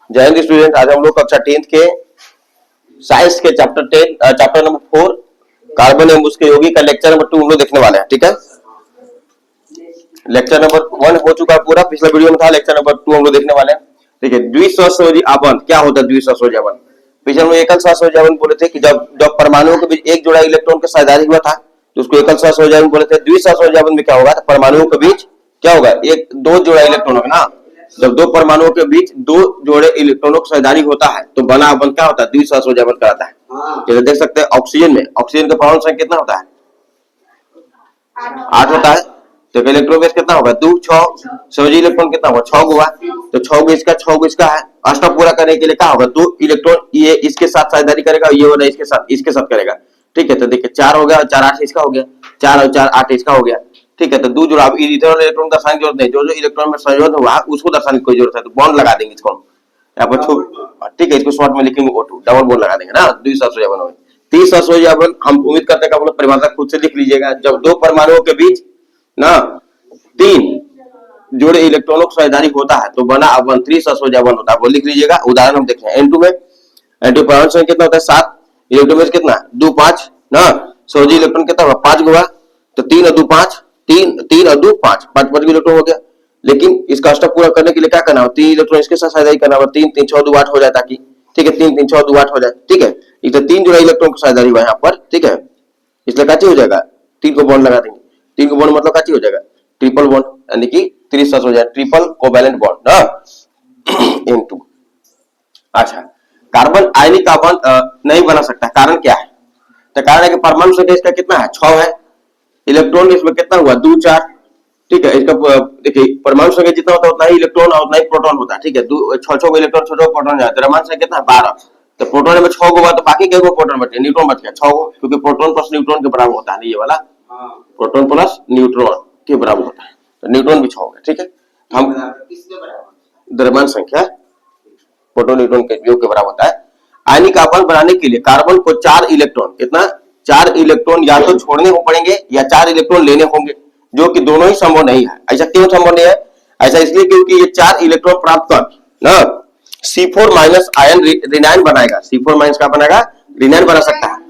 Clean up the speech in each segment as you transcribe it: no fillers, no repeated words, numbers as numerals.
जय हिंद स्टूडेंट। आज हम लोग कक्षा 10th के साइंस के चैप्टर नंबर 4 कार्बन एवं उसके यौगिक का लेक्चर नंबर 2 हम लोग देखने वाले हैं। ठीक है, लेक्चर नंबर 1 हो चुका है पूरा, पिछला वीडियो में था। लेक्चर नंबर 2 हम लोग देखने वाले हैं। ठीक है, द्विसहस्रोजी आबंध क्या होता है? द्विसहस्रोजी आबंध पिछले हम लोग एकल सहस्रोजी आबंध बोले थे कि जब परमाणुओं के बीच एक जोड़ा इलेक्ट्रॉन का साझेदारी हुआ था तो उसको एकल सहस्रोजी आबंध बोले थे। द्विसहस्रोजी आबंध में क्या होगा? परमाणुओं के बीच क्या होगा? एक दो जोड़ा इलेक्ट्रॉन होगा ना। जब दो परमाणुओं के बीच दो जोड़े इलेक्ट्रॉनों का साझेदारी होता है तो बना आबंध क्या होता है? द्विसहस्रोजी आबंध कहलाता है। जैसे देख सकते हैं ऑक्सीजन में, ऑक्सीजन का परमाणु संख्या कितना होता है? 8 होता है। तो इलेक्ट्रॉन बेस कितना होगा? 2 6 सहयोजी इलेक्ट्रॉन कितना होगा? 6 हुआ। तो 6 इसका है। अष्टक पूरा करने के लिए क्या होगा? 2 इलेक्ट्रॉन ये इसके साथ साझेदारी करेगा, ये वाला इसके साथ करेगा। ठीक है, तो देखिए 4 हो गया और 4 8 इसका हो गया, 4 और 4 8 इसका हो गया। ठीक है, तो 2 जुड़ा। अब इधर इलेक्ट्रॉन दर्शाने की जरूरत नहीं, जो इलेक्ट्रॉन में संयोजन हुआ उसको दर्शाने की कोई जरूरत है तो बॉन्ड लगा देंगे इसको यहाँ पर। ठीक है, इसको शॉर्ट में लिखेंगे O2, डबल बॉन्ड लगा देंगे ना। द्विसहस्रोजी आबंध। त्रिसहस्रोजी आबंध हम उम्मीद करते हैं कि आप लोग परिभाषा खुद से लिख लीजिएगा। जब दो परमाणुओं के बीच ना 3 जोड़े इलेक्ट्रॉनों का साझेदारी होता है तो बना आबंध त्रिसहस्रोजी आबंध होता है। वो लिख लीजिएगा। उदाहरण हम देखें N2 में, N2 परमाणु संख्या कितना होता है? 7। इलेक्ट्रॉन में कितना? 2 5 ना। सहयोजी इलेक्ट्रॉन कितना होगा? 5 हुआ। तो 3 और 2 5, 3 और 2 5, 5 इलेक्ट्रॉन हो गया। लेकिन इसका अष्टक पूरा करने के लिए क्या करना होगा? 3 इलेक्ट्रॉन इसके साथ साझेदारी करना होगा। 3 3 6 2 8 हो जाए ताकि, ठीक है, 3 3 6 2 8 हो जाए। ठीक है, इधर 3 जोड़ा इलेक्ट्रॉन का साझेदारी हुआ यहाँ पर। ठीक है, इसलिए क्या हो जाएगा? 3 को बॉन्ड लगा देंगे। 3 को बॉन्ड मतलब क्या हो जाएगा? ट्रिपल बॉन्ड, यानी कि त्रिसहस्र हो जाए, ट्रिपल कोवैलेंट बॉन्ड ना। N2। अच्छा, कार्बन आयनिक आबंध नहीं बना सकता, कारण क्या है? तो कारण है कि परमाणु संख्या इसका कितना है? 6 है। इलेक्ट्रॉन इसमें कितना हुआ? 2 4। ठीक है, इसका देखिए परमाणु संख्या जितना होता है उतना ही इलेक्ट्रॉन और उतना ही प्रोटॉन होता है। ठीक है, 6 इलेक्ट्रॉन 6 प्रोटॉन जाता है। द्रव्यमान संख्या कितना है? 12। तो प्रोटॉन में 6 हुआ तो बाकी के प्रोटॉन बचे? न्यूट्रॉन बच गया 6 को, क्योंकि प्रोटॉन प्लस न्यूट्रॉन के बराबर होता है। ये वाला प्रोटॉन प्लस न्यूट्रॉन के बराबर होता है, तो न्यूट्रॉन भी 6 हो गया। ठीक है, हम द्रव्यमान संख्या प्रोटॉन न्यूट्रॉन के योग के बराबर होता है। आयनिक आबंध बनाने के लिए कार्बन को 4 इलेक्ट्रॉन, कितना? 4 इलेक्ट्रॉन या तो छोड़ने को पड़ेंगे या 4 इलेक्ट्रॉन लेने होंगे, जो कि दोनों ही संभव नहीं है। ऐसा क्यों संभव नहीं है? ऐसा इसलिए क्योंकि ये 4 इलेक्ट्रॉन प्राप्त कर ना C4 माइनस आयन रिनायन बनाएगा। C4 माइनस का बनाएगा? रिनायन बना सकता है।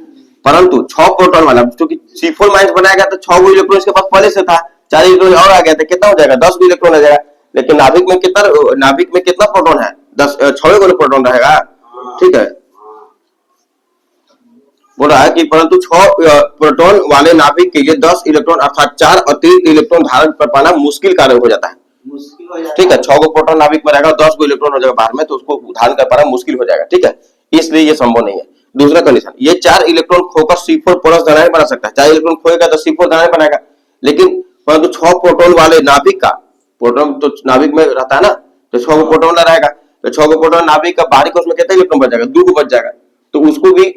परंतु 6 प्रोटॉन वाला, क्योंकि C4 माइनस बनाएगा तो 6 इलेक्ट्रॉन इसके पास पहले से था, 4 इलेक्ट्रॉन और आ गया तो कितना हो जाएगा? 10 इलेक्ट्रॉन आ जाएगा। लेकिन नाभिक में कितना प्रोटॉन है? 6 प्रोटॉन रहेगा। ठीक है, बोल रहा है कि परंतु 6 प्रोटॉन वाले नाभिक के लिए 10 इलेक्ट्रॉन अर्थात 4 अतिरिक्त इलेक्ट्रॉन धारण कर पाना मुश्किल कार्य हो जाता है। ठीक है, 6 प्रोटॉन नाभिक में रहेगा, 10 इलेक्ट्रॉन हो जाएगा बाहर में, तो उसको धारण कर पाना मुश्किल हो जाएगा। ठीक है, इसलिए ये संभव नहीं है। दूसरा कंडीशन, ये 4 इलेक्ट्रॉन खोकर C4 प्लस धनायन बना सकता है। 4 इलेक्ट्रॉन खोएगा तो C4 धनायन बनाएगा। लेकिन परंतु 6 प्रोटॉन वाले नाभिक का, प्रोटॉन तो नाभिक में रहता है ना, तो 6 प्रोटॉन रहेगा, तो 6 प्रोटॉन नाभिक का बाहरी कोश में कितना इलेक्ट्रॉन बच जाएगा? 2 बच जाएगा। तो उसको भी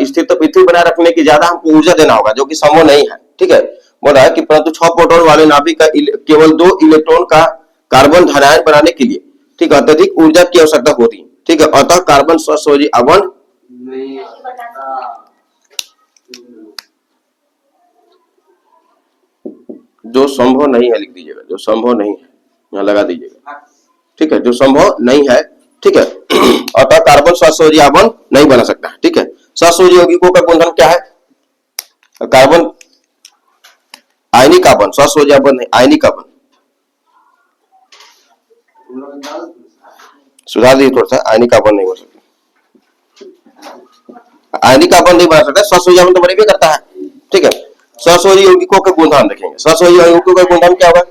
स्थिर पृथ्वी बनाए रखने की ज्यादा हमको ऊर्जा देना होगा, जो कि संभव नहीं है। ठीक है, बोल रहा है कि परंतु 6 प्रोटॉन वाले नाभिक का केवल 2 इलेक्ट्रॉन का कार्बन धनायन बनाने के लिए, ठीक है, अत्यधिक ऊर्जा की आवश्यकता होती। ठीक है, अतः कार्बन सहसहयोजी आबंध जो संभव नहीं है, लिख दीजिएगा, जो संभव नहीं है यहाँ लगा दीजिएगा। ठीक है, जो संभव नहीं है। ठीक है, अतः कार्बन सहसहयोजी आबंध नहीं बना सकता। ठीक है, सहसहयोजी यौगिकों का गुणधर्म क्या है? कार्बन आयनिक आबंध, सहसहयोजी आबंध नहीं, आयनिक आबंध। सुधार दीजिए थोड़ा सा, आयनिक आबंध नहीं बन सकता। आयनिक आबंध नहीं बना सकता, सहसहयोजी आबंध तो बने भी करता है। ठीक है, सहसहयोजी यौगिकों के गुणधर्म देखेंगे। सहसहयोजी यौगिकों का गुणधर्म क्या होगा?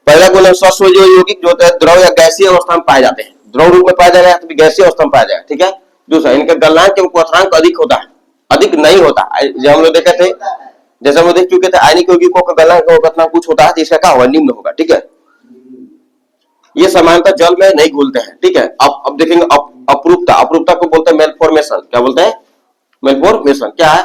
पहला गुणधर्म, सहसहयोजी यौगिक जो है द्रव या गैसीय अवस्था में पाए जाते हैं। द्रव रूप में पाया जाएगा तो गैसीय अवस्था में पाया जाएगा। ठीक है, दूसरा, इनका गलनांक एवं क्वथनांक अधिक होता है, अधिक नहीं होता। जब हम लोग देखे थे, जैसे हम लोग देख चुके थे, आयनिक यौगिकों का गलनांक और क्वथनांक कुछ होता है, इसका क्या होगा? निम्न होगा। ठीक है, ये सामान्यतः जल में नहीं घुलते हैं। ठीक है, अब देखेंगे अपरूपता। अपरूपता को बोलते हैं मेलफॉर्मेशन। क्या बोलते हैं? मेलफॉर्मेशन। क्या है?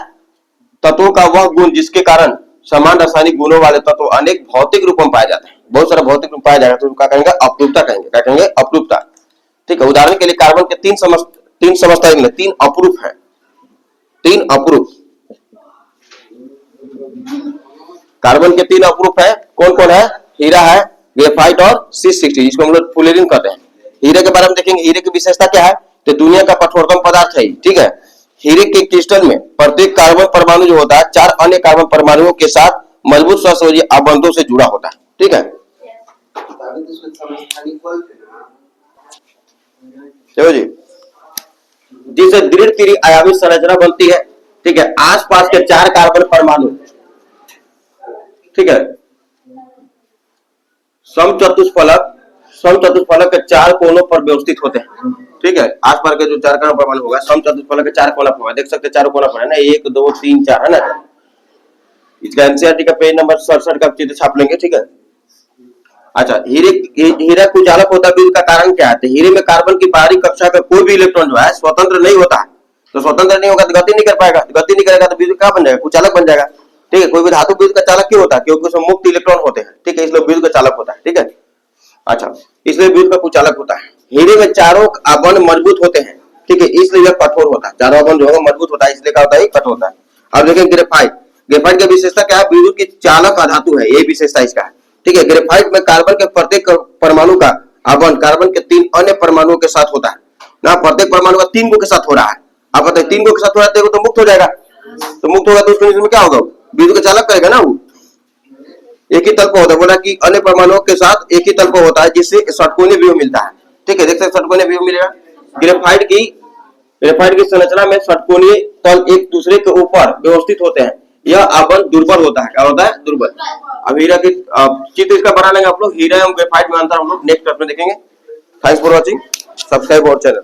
तत्वों का वह गुण जिसके कारण समान रासायनिक गुणों वाले तत्व अनेक भौतिक रूपों में पाए जाते हैं। बहुत सारा भौतिक रूप पाया जाएगा तो क्या कहेंगे? अपरूपता कहेंगे। क्या कहेंगे? अपरूपता। ठीक है, उदाहरण के लिए कार्बन के 3 समस्थानिक 3 अपरूप है। 3 अपरूप, कार्बन के 3 अपरूप है। कौन कौन है? हीरा है, ग्रेफाइट और C60, जिसको हम लोग फुलेरिन कहते हैं। हीरे के बारे में देखेंगे, हीरे की विशेषता क्या है, तो दुनिया का कठोरतम पदार्थ है, ठीक है। हीरे के क्रिस्टल में प्रत्येक कार्बन परमाणु जो होता है 4 अन्य कार्बन परमाणुओं के साथ मजबूत सहसंयोजी आबंधों से जुड़ा होता है, ठीक है। चलो जी, जिससे दृढ़ त्रिआयामी संरचना बनती है, ठीक है। आसपास के 4 कार्बन परमाणु, ठीक है, समचतुष्फलक के 4 कोनों पर व्यवस्थित होते हैं, ठीक है। आसपास के जो 4 कार्बन परमाणु होगा समचतुष्फलक के 4 कोना पर, देख सकते हैं 4 कोना पर है ना, 1 2 3 4 है ना। इसका एनसीईआरटी का पेज नंबर 67 का चित्र छाप लेंगे, ठीक है। अच्छा, हीरा कुचालक होता है, इसका कारण क्या है, तो हीरे में कार्बन की बाहरी कक्षा का कोई भी इलेक्ट्रॉन जो है स्वतंत्र नहीं होता है, तो स्वतंत्र नहीं होगा तो गति नहीं कर पाएगा, गति नहीं करेगा तो विद्युत क्या बन जाएगा, कुचालक बन जाएगा, ठीक है। कोई भी धातु विद्युत का चालक क्यों होता है, क्योंकि उसमें मुक्त इलेक्ट्रॉन होते हैं, ठीक है, इसलिए विद्युत का चालक होता है, ठीक है। अच्छा, इसलिए विद्युत का कुचालक होता है। हीरे में चारों आबंध मजबूत होते हैं, ठीक है, इसलिए यह कठोर होता है, चारों आबंध जो होगा मजबूत होता है, इसलिए क्या होता है, कठोर होता है। अब देखें ग्रेफाइट, ग्रेफाइट की विशेषता क्या है, विद्युत की चालक अधातु है, ये विशेषता इसका है, ठीक है। ग्रेफाइट में कार्बन के प्रत्येक परमाणु का आबंध कार्बन के 3 अन्य परमाणुओं के साथ होता है ना, प्रत्येक परमाणु का 3 को के साथ हो रहा है। आप बताइए 3 को के साथ हो रहा है तो मुक्त हो जाएगा, तो मुक्त होगा तो उस कंडीशन में क्या होगा, विद्युत का चालक करेगा ना, वो एक ही तल पर होता है, बोला कि अन्य परमाणुओं के साथ एक ही तल पर होता है, जिससे षटकोणीय व्यूह मिलता है, ठीक है। देख सकते षटकोणीय व्यूह मिलेगा। ग्रेफाइट की संरचना में षटकोणीय तल एक दूसरे के ऊपर व्यवस्थित होते हैं, यह आबंध दुर्बल होता है, क्या होता है, दुर्बल। अब हीरा की चित्र इसका बना लेंगे आप लोग, हीरा एवं ग्रेफाइट में अंतर हम लोग नेक्स्ट क्लास में देखेंगे। Thanks for watching, subscribe our channel.